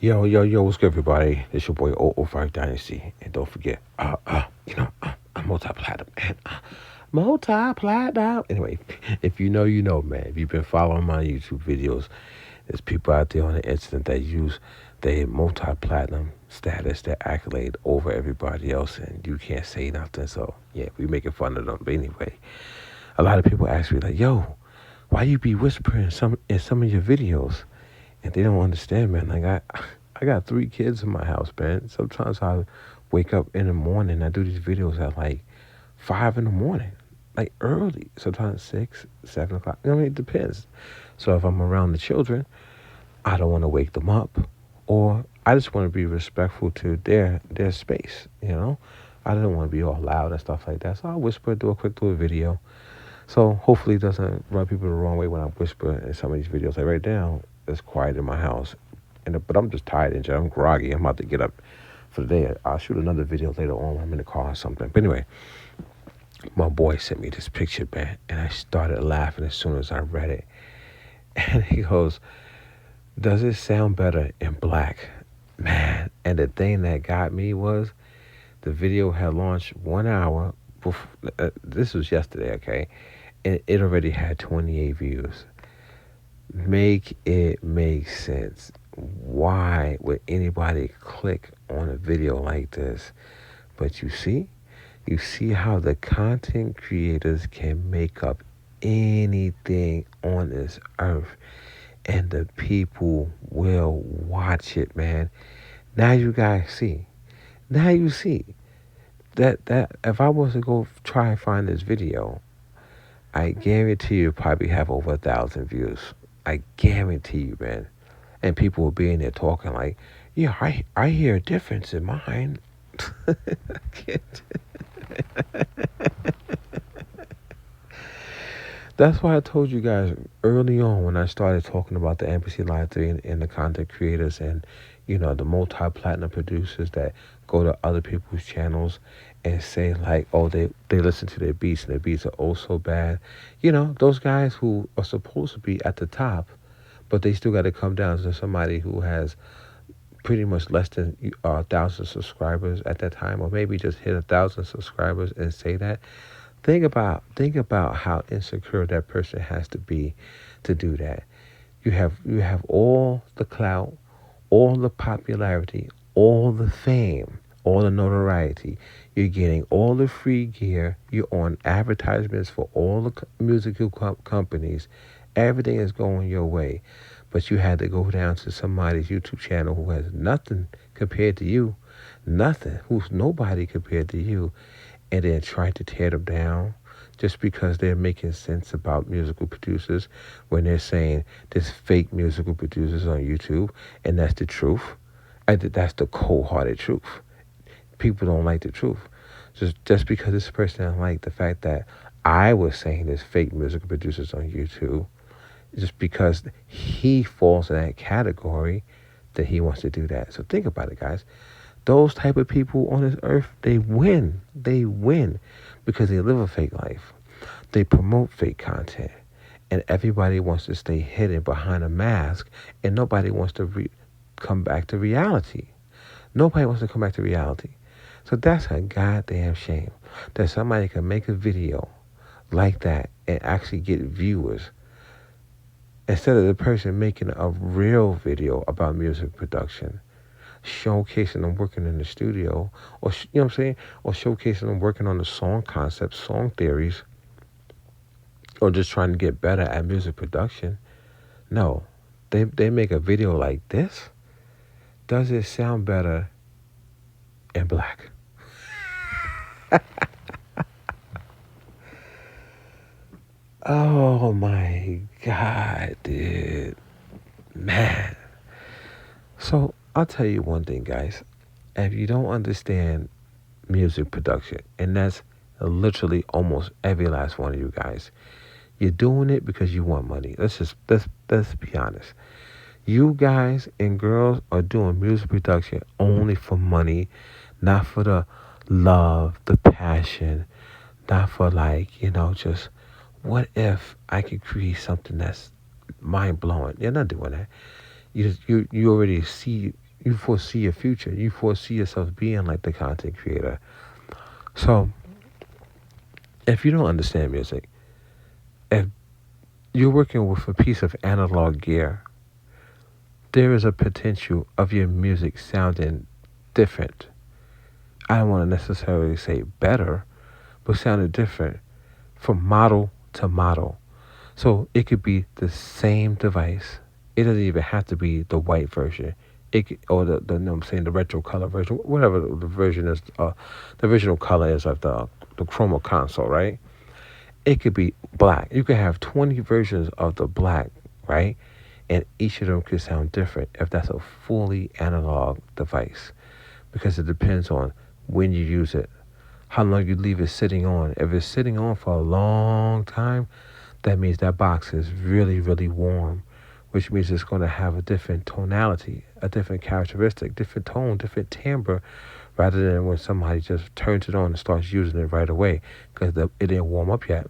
Yo, what's good, everybody? It's your boy 005 Dynasty. And don't forget, I'm multi-platinum, man. Multi-platinum. Anyway, if you know, you know, man. If you've been following my YouTube videos, there's people out there on the internet that use their multi-platinum status, their accolade over everybody else, and you can't say nothing. So, yeah, we making fun of them. But anyway, a lot of people ask me, like, yo, why you be whispering in some of your videos? And they don't understand, man. Like I got 3 kids in my house, man. Sometimes I wake up in the morning. I do these videos at like 5 in the morning, like early. Sometimes 6, 7 o'clock. I mean, it depends. So if I'm around the children, I don't want to wake them up, or I just want to be respectful to their space. I don't want to be all loud and stuff like that. So I'll whisper, do a quick little video. So hopefully it doesn't rub people the wrong way when I whisper in some of these videos. Like right now, it's quiet in my house, but I'm just tired and I'm groggy. I'm about to get up for the day. I'll shoot another video later on when I'm in the car or something. But anyway, my boy sent me this picture, man, and I started laughing as soon as I read it. And he goes, "Does it sound better in black?" Man, and the thing that got me was the video had launched 1 hour before. This was yesterday, okay? And it already had 28 views. Make it make sense. Why would anybody click on a video like this? But you see how the content creators can make up anything on this earth, and the people will watch it, man. Now you guys see. Now you see that if I was to go try and find this video, I guarantee you probably have over 1,000 views. I guarantee you, man. And people will be in there talking like, yeah, I hear a difference in mine. I can't. That's why I told you guys early on when I started talking about the MPC Line 3 and the content creators and, the multi-platinum producers that go to other people's channels and say like, oh, they listen to their beats and their beats are oh so bad. Those guys who are supposed to be at the top, but they still got to come down to somebody who has pretty much less than 1,000 subscribers at that time, or maybe just hit 1,000 subscribers and say that. Think about how insecure that person has to be to do that. You have all the clout, all the popularity, all the fame, all the notoriety. You're getting all the free gear. You're on advertisements for all the musical companies. Everything is going your way. But you had to go down to somebody's YouTube channel who has nothing compared to you, nothing, who's nobody compared to you, and then try to tear them down just because they're making sense about musical producers when they're saying there's fake musical producers on YouTube, and that's the truth. That's the cold-hearted truth. People don't like the truth. Just because this person doesn't like the fact that I was saying there's fake musical producers on YouTube, just because he falls in that category, that he wants to do that. So think about it, guys. Those type of people on this earth, they win. They win because they live a fake life. They promote fake content. And everybody wants to stay hidden behind a mask, and nobody wants to come back to reality. Nobody wants to come back to reality. So that's a goddamn shame that somebody can make a video like that and actually get viewers instead of the person making a real video about music production, showcasing them working in the studio, or you know what I'm saying, or showcasing them working on the song concepts, song theories, or just trying to get better at music production. No, they make a video like this. Does it sound better in black? Oh my God, dude, man. So I'll tell you one thing, guys. If you don't understand music production, and that's literally almost every last one of you guys, you're doing it because you want money. Let's be honest. You guys and girls are doing music production only for money, not for the love, the passion, not for just what if I could create something that's mind blowing. You're not doing that. You already see You foresee your future. You foresee yourself being like the content creator. So, if you don't understand music, if you're working with a piece of analog gear, there is a potential of your music sounding different. I don't want to necessarily say better, but sounding different from model to model. So it could be the same device. It doesn't even have to be the white version. It could, or the no, I'm saying the retro color version, whatever the version is. The original color is of the Chroma Console, right? It could be black. You could have 20 versions of the black, right? And each of them could sound different if that's a fully analog device, because it depends on when you use it, how long you leave it sitting on. If it's sitting on for a long time, that means that box is really, really warm, which means it's going to have a different tonality, a different characteristic, different tone, different timbre, rather than when somebody just turns it on and starts using it right away because it didn't warm up yet.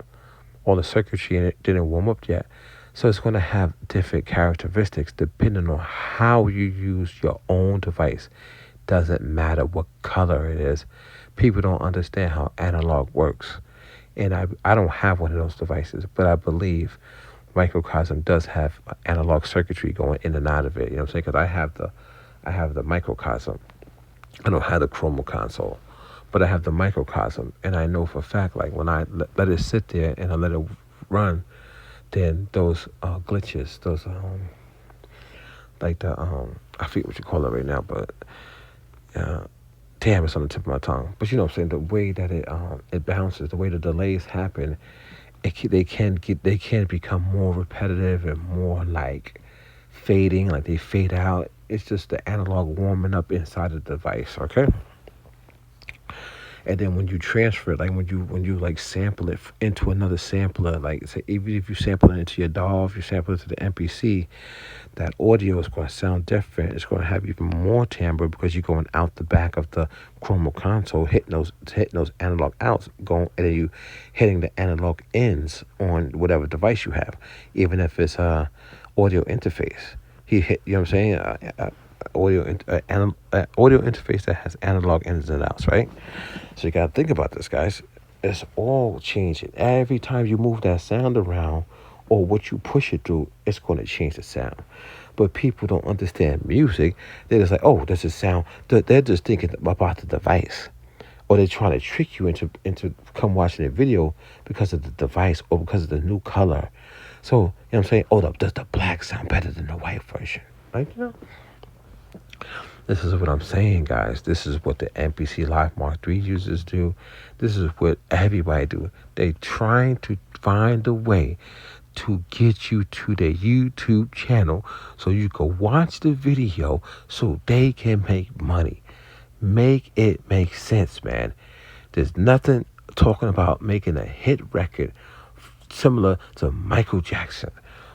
All the circuitry in it didn't warm up yet. So it's going to have different characteristics depending on how you use your own device. Doesn't matter what color it is. People don't understand how analog works. And I don't have one of those devices, but I believe microcosm does have analog circuitry going in and out of it. You know what I'm saying? Because I have the microcosm. I don't have the Chroma Console, but I have the microcosm, and I know for a fact, like when I let it sit there and I let it run, then those glitches, those like the I forget what you call it right now, but damn, it's on the tip of my tongue. But you know what I'm saying? The way that it bounces, the way the delays happen, they can become more repetitive and more like fading, like they fade out. It's just the analog warming up inside the device, okay? And then when you transfer it, like when you like sample it into another sampler, like say even if you sample it into your DAW, if you sample it to the MPC, that audio is going to sound different. It's going to have even more timbre because you're going out the back of the Chroma Console, hitting those analog outs, going and then you hitting the analog ins on whatever device you have, even if it's audio interface. You know what I'm saying? Audio interface that has analog ins and outs, right? So you gotta think about this, guys. It's all changing. Every time you move that sound around or what you push it through, it's going to change the sound. But people don't understand music. They're just like, oh, this is sound. They're just thinking about the device. Or they're trying to trick you into come watching a video because of the device or because of the new color. So, you know what I'm saying? Oh, does the black sound better than the white version? Like, you know? This is what I'm saying, guys. This is what the MPC Live Mark III users do. This is what everybody do. They trying to find a way to get you to their YouTube channel so you can watch the video so they can make money. Make it make sense, man. There's nothing talking about making a hit record similar to Michael Jackson.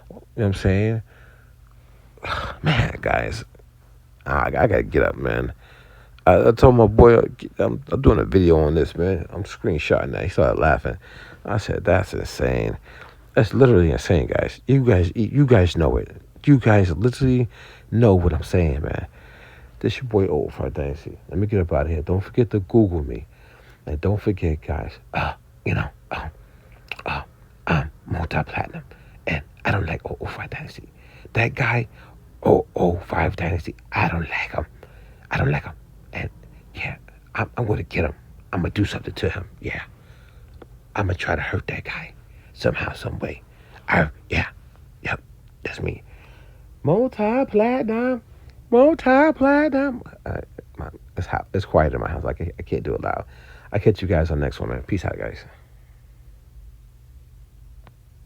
You know what I'm saying? Man, guys, I gotta get up, man. I told my boy, I'm doing a video on this, man. I'm screenshotting that. He started laughing. I said, that's insane. That's literally insane, guys. You guys know it. You guys literally know what I'm saying, man. This your boy Old for Dynasty. Let me get up out of here. Don't forget to Google me. And don't forget, guys, I'm multi-platinum. And I don't like 005 Dynasty. That guy, 005 Dynasty, I don't like him. I don't like him. And yeah, I'm going to get him. I'm going to do something to him. Yeah. I'm going to try to hurt that guy somehow, some way. Yep, that's me. Multi-platinum. It's quiet in my house. I can't do it loud. I'll catch you guys on the next one, man. Peace out, guys.